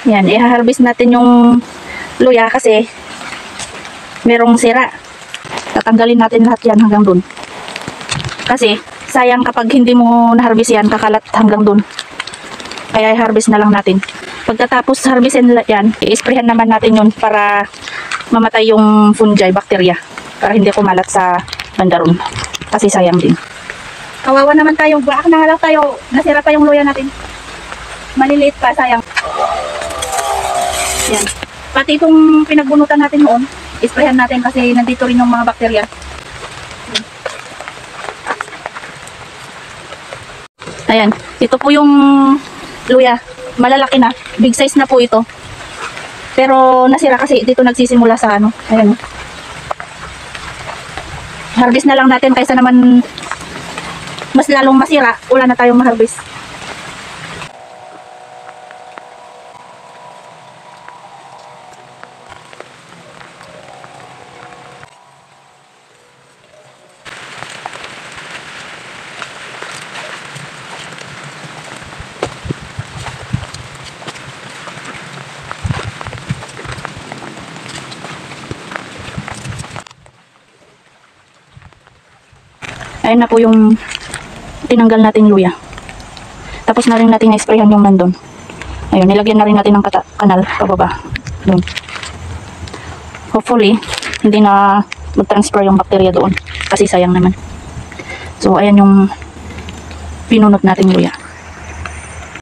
Yan, i-harvest natin yung luya kasi merong sira. Tatanggalin natin lahat yan hanggang dun. Kasi sayang kapag hindi mo na-harvest yan, kakalat hanggang dun. Kaya i-harvest na lang natin. Pagkatapos harvestin yan, i-sprayhan naman natin yun para mamatay yung fungi, bacteria. Para hindi kumalat sa bandaron. Kasi sayang din. Kawawa naman tayo. Baka na lang tayo. Nasira pa yung luya natin. Maliliit pa, sayang. Yan. Pati itong pinagbunutan natin noon, isprayan natin kasi nandito rin yung mga bakterya. Ayan. Ito po yung luya. Malalaki na. Big size na po ito. Pero nasira kasi dito nagsisimula sa ano. Ayan. Harvest na lang natin kaysa naman mas lalong masira. Wala na tayong ma-harvest. Ayan na po yung tinanggal nating luya. Tapos na rin natin na-sprayhan yung nandun. Ayun, nilagyan na rin natin ng kanal pababa. Doon. Hopefully, hindi na mag-transfer yung bakterya doon. Kasi sayang naman. So, ayan yung pinunot nating luya.